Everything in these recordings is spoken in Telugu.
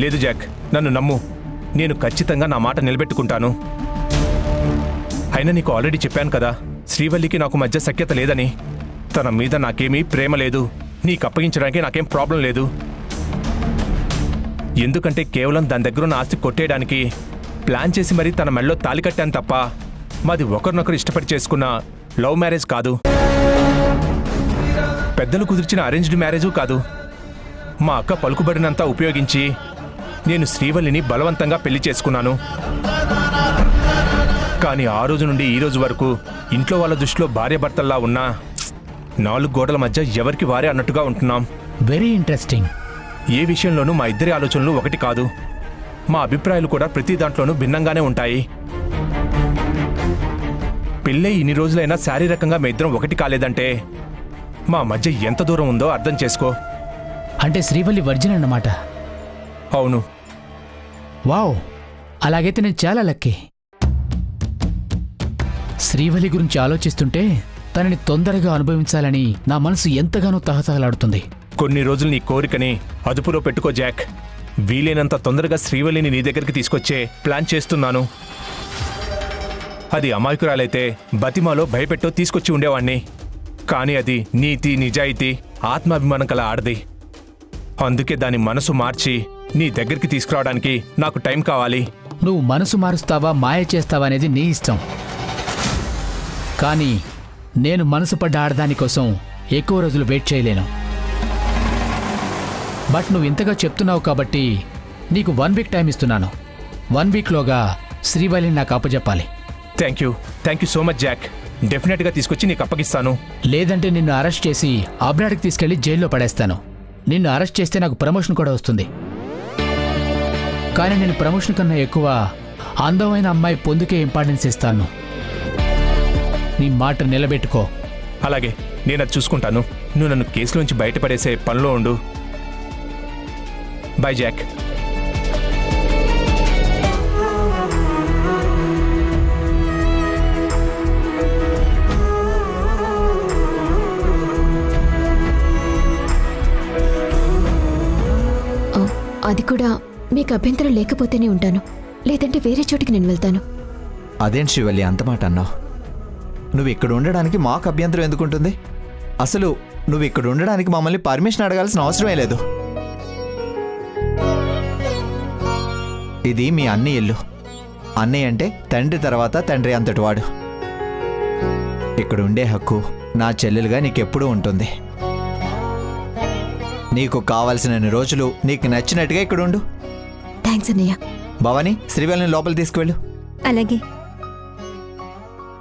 లేదు జాక్, నన్ను నమ్ము. నేను ఖచ్చితంగా నా మాట నిలబెట్టుకుంటాను. అయినా నీకు ఆల్రెడీ చెప్పాను కదా, శ్రీవల్లికి నాకు మధ్య సఖ్యత లేదని. తన మీద నాకేమీ ప్రేమ లేదు. నీకు అప్పగించడానికి నాకేం ప్రాబ్లం లేదు. ఎందుకంటే కేవలం దాని దగ్గరున్న ఆస్తి కొట్టేయడానికి ప్లాన్ చేసి మరీ తన మెళ్ళలో తాళి కట్టాను తప్ప మాది ఒకరినొకరు ఇష్టపడి చేసుకున్న లవ్ మ్యారేజ్ కాదు. పెద్దలు కుదిర్చిన అరేంజ్డ్ మ్యారేజు కాదు. మా అక్క పలుకుబడినంతా ఉపయోగించి నేను శ్రీవల్లిని బలవంతంగా పెళ్లి చేసుకున్నాను. కానీ ఆ రోజు నుండి ఈ రోజు వరకు ఇంట్లో వాళ్ళ దృష్టిలో భార్యాభర్తల్లా ఉన్నా 4 గోడల మధ్య ఎవరికి వారే అన్నట్టుగా ఉంటున్నాం. Very interesting. ఏ విషయంలోనూ మా ఇద్దరి ఆలోచనలు ఒకటి కాదు. మా అభిప్రాయాలు కూడా ప్రతి దాంట్లోనూ భిన్నంగానే ఉంటాయి. పెళ్ళై ఇన్ని రోజులైనా శారీరకంగా మా ఇద్దరం ఒకటి కాలేదంటే మా మధ్య ఎంత దూరం ఉందో అర్థం చేసుకో. అంటే శ్రీవల్లి వర్జిన్ అన్నమాట? అవును. వావ్, అలాగైతే నేను చాలా లక్కీ. శ్రీవల్లి గురించి ఆలోచిస్తుంటే తనని తొందరగా అనుభవించాలని నా మనసు ఎంతగానో తహతహలాడుతుంది. కొన్ని రోజులు నీ కోరికని అదుపులో పెట్టుకో జాక్. వీలైనంత తొందరగా శ్రీవల్లిని నీ దగ్గరికి తీసుకొచ్చే ప్లాన్ చేస్తున్నాను. అది అమాయకురాలైతే బతిమాలో భయపెట్టో తీసుకొచ్చి ఉండేవాణ్ణి. కానీ అది నీతి, నిజాయితీ, ఆత్మాభిమానం కల ఆడది. అందుకే దాని మనసు మార్చి నీ దగ్గరికి తీసుకురావడానికి నాకు టైం కావాలి. నువ్వు మనసు మారుస్తావా మాయ చేస్తావా అనేది నీ ఇష్టం. కానీ నేను మనసు పడ్డ ఆడదాని కోసం ఎక్కువ రోజులు వెయిట్ చేయలేను. బట్ నువ్వు ఇంతగా చెప్తున్నావు కాబట్టి నీకు 1 వీక్ టైం ఇస్తున్నాను. 1 వీక్లోగా శ్రీవల్లిని నాకు అప్పచెప్పాలి. Thank you so much Jack. డెఫినెట్గా తీసుకొచ్చి నీకు అప్పగిస్తాను. లేదంటే నిన్ను అరెస్ట్ చేసి అబ్రాడ్కి తీసుకెళ్లి జైల్లో పడేస్తాను. నిన్ను అరెస్ట్ చేస్తే నాకు ప్రమోషన్ కూడా వస్తుంది. కానీ నేను ప్రమోషన్ కన్నా ఎక్కువ అందమైన అమ్మాయి పొందుకే ఇంపార్టెన్స్ ఇస్తాను. నీ మాట నిలబెట్టుకో. అలాగే, నేను అది చూసుకుంటాను. నువ్వు నన్ను కేసులోంచి బయటపడేసే పనిలో ఉండు. బాయ్ జాక్. అది కూడా మీకు అభ్యంతరం లేకపోతేనే ఉంటాను, లేదంటే వేరే చోటికి నేను వెళ్తాను. అదేంటి శ్రీవల్లి అంత మాట అన్నావు? నువ్వు ఇక్కడ ఉండడానికి మాకు అభ్యంతరం ఎందుకుంటుంది? అసలు నువ్వు ఇక్కడ ఉండడానికి మమ్మల్ని పర్మిషన్ అడగాల్సిన అవసరమే లేదు. ఇది మీ అన్నయ్య ఇల్లు. అన్నయ్య అంటే తండ్రి తర్వాత తండ్రి అంతటి వాడు. ఇక్కడ ఉండే హక్కు నా చెల్లెలుగా నీకెప్పుడూ ఉంటుంది. నీకు కావాల్సిన రోజులు నీకు నచ్చినట్టుగా ఇక్కడ ఉండు. థ్యాంక్స్ అన్నయ్య. భవాని, శ్రీవల్లిని లోపల తీసుకువెళ్ళు. అలాగే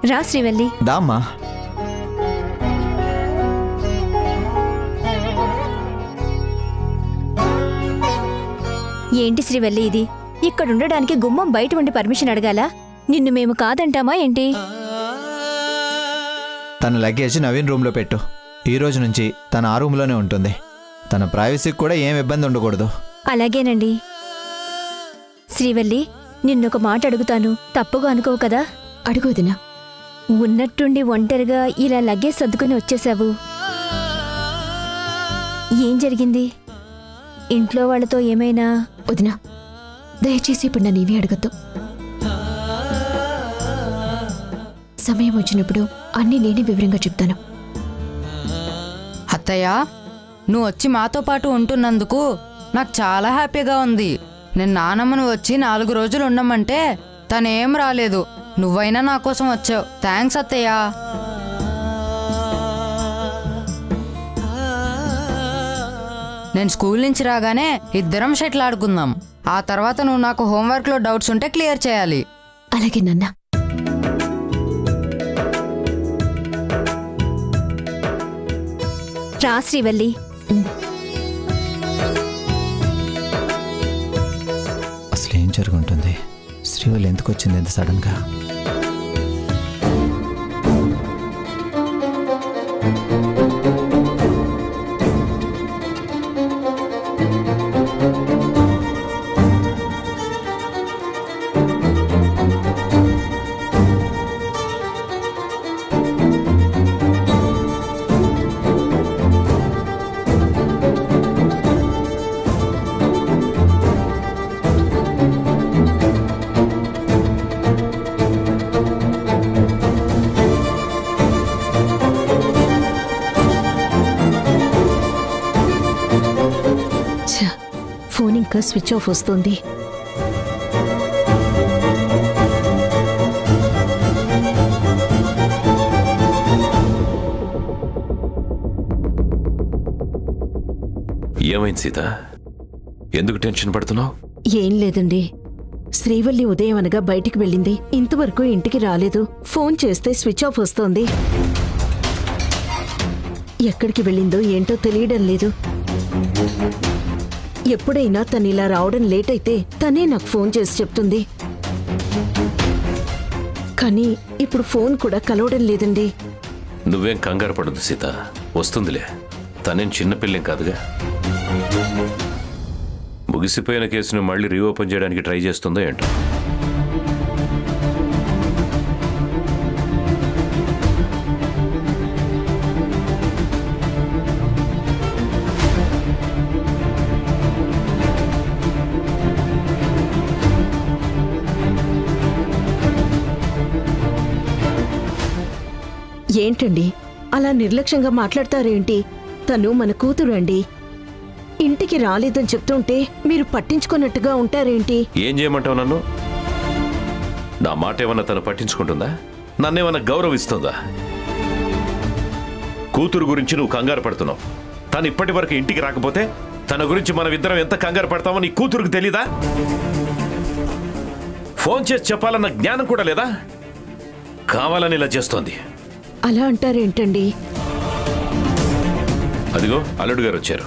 రా శ్రీవల్లి. దామ్మా. ఏంటి శ్రీవల్లి ఇది? ఇక్కడుండడానికి గుమ్మం బయట ఉండి పర్మిషన్ అడగాలా? నిన్ను మేము కాదంటామా ఏంటి? తన లగేజ్ నవీన్ రూమ్లో పెట్టు. ఈ రోజు నుంచి తన ఆ రూమ్లోనే ఉంటుంది. తన ప్రైవసీకి కూడా ఏం ఇబ్బంది ఉండకూడదు. అలాగేనండి. శ్రీవల్లి, నిన్నొక మాట అడుగుతాను, తప్పుగా అనుకోవు కదా? అడుగుదినా. ఉన్నట్టుండి ఒంటరిగా ఇలా లగేజ్ సర్దుకుని వచ్చేసావు. ఏం జరిగింది? ఇంట్లో వాళ్ళతో ఏమైనా? వదినా, దయచేసి ఇప్పుడు నన్ను ఏమీ అడగద్దు. సమయం వచ్చినప్పుడు అన్నీ నేనే వివరంగా చెప్తాను. అత్తయ్య, నువ్వు వచ్చి మాతో పాటు ఉంటున్నందుకు నాకు చాలా హ్యాపీగా ఉంది. నేను నానమ్మను వచ్చి 4 రోజులు ఉండమంటే తనేం రాలేదు. నువ్వైనా నా కోసం వచ్చావు. థ్యాంక్స్ అత్తయ్య. నేను స్కూల్ నుంచి రాగానే ఇద్దరం షటిల్ ఆడుకుందాం. ఆ తర్వాత నువ్వు నాకు హోంవర్క్లో డౌట్స్ ఉంటే క్లియర్ చేయాలి. అలాగే నాన్న. రా శ్రీవల్లి. అసలు ఏం జరుగుంటుంది? శ్రీవల్లి ఎందుకు వచ్చింది ఇంత సడన్గా? కూడా స్విచ్ ఆఫ్ వస్తుంది. ఏమైంది సీత? ఎందుకు టెన్షన్ పడుతున్నావు? ఏం లేదండి, శ్రీవల్లి ఉదయం అనగా బయటికి వెళ్ళింది. ఇంతవరకు ఇంటికి రాలేదు. ఫోన్ చేస్తే స్విచ్ ఆఫ్ వస్తోంది. ఎక్కడికి వెళ్ళిందో ఏంటో తెలియడం లేదు. ఎప్పుడైనా తను ఇలా రావడం లేట్ అయితే తనే నాకు ఫోన్ చేసి చెప్తుంది. కానీ ఇప్పుడు ఫోన్ కూడా కలవడం లేదండి. నువ్వేం కంగారు పడదు సీత, వస్తుందిలే. తనేం చిన్నపిల్లేం కాదుగా. ముగిసిపోయిన కేసును మళ్ళీ రీఓపెన్ చేయడానికి ట్రై చేస్తుందో ఏంటో. ఏంటండి అలా నిర్లక్ష్యంగా మాట్లాడతారేంటి? తను మన కూతురు అండి. ఇంటికి రాలేదని చెప్తుంటే మీరు పట్టించుకున్నట్టుగా ఉంటారేంటి? ఏం చేయమంటావు నన్ను? నా మాట ఏమన్నా తను పట్టించుకుంటుందా? నన్నేమన్నా గౌరవిస్తుందా? కూతురు గురించి నువ్వు కంగారు పడుతున్నావు. తను ఇప్పటి వరకు ఇంటికి రాకపోతే తన గురించి మనమిద్దరం ఎంత కంగారు పడతామో నీ కూతురుకు తెలీదా? ఫోన్ చేసి చెప్పాలన్న జ్ఞానం కూడా లేదా? కావాలని ఇలా చేస్తోంది. అలా అంటారేంటండి? అదిగో అల్లుడు గారు వచ్చారు.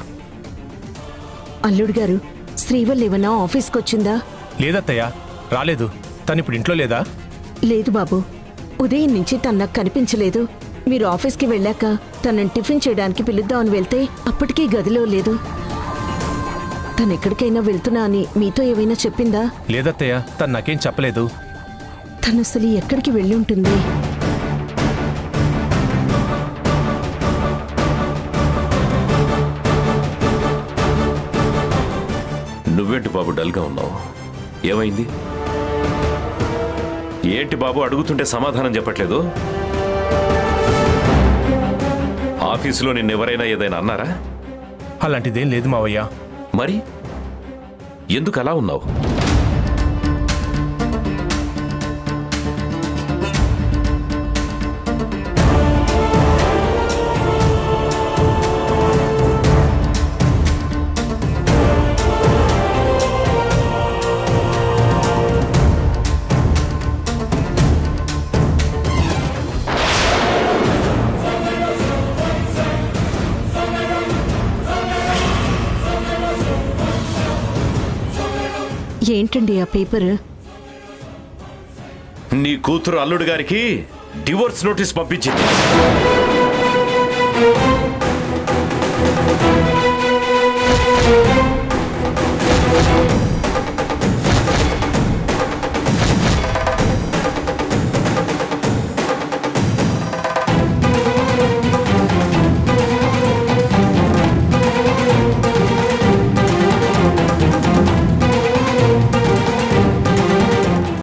అల్లుడు గారు, శ్రీవల్లి ఏమన్నా ఆఫీస్కి వచ్చిందా? లేదత్తయ్య, రాలేదు. తను ఇప్పుడు ఇంట్లో లేదా? లేదు బాబు, ఉదయం నుంచి తను నాకు కనిపించలేదు. మీరు ఆఫీస్కి వెళ్ళాక తనని టిఫిన్ చేయడానికి పిలుద్దామని వెళ్తే అప్పటికీ గదిలో లేదు. తను ఎక్కడికైనా వెళ్తున్నా అని మీతో ఏమైనా చెప్పిందా? లేదత్తయ్య, తను నాకేం చెప్పలేదు. తను అసలు ఎక్కడికి వెళ్ళి ఉంటుంది? నువ్వేంటి బాబు డల్గా ఉన్నావు? ఏమైంది? ఏంటి బాబు అడుగుతుంటే సమాధానం చెప్పట్లేదు? ఆఫీసులో నిన్నెవరైనా ఏదైనా అన్నారా? అలాంటిదేం లేదు మావయ్య. మరి ఎందుకు అలా ఉన్నావు? ఏంటండి ఆ పేపర్? నీ కూతురు అల్లుడు గారికి డివోర్స్ నోటీస్ పంపించింది.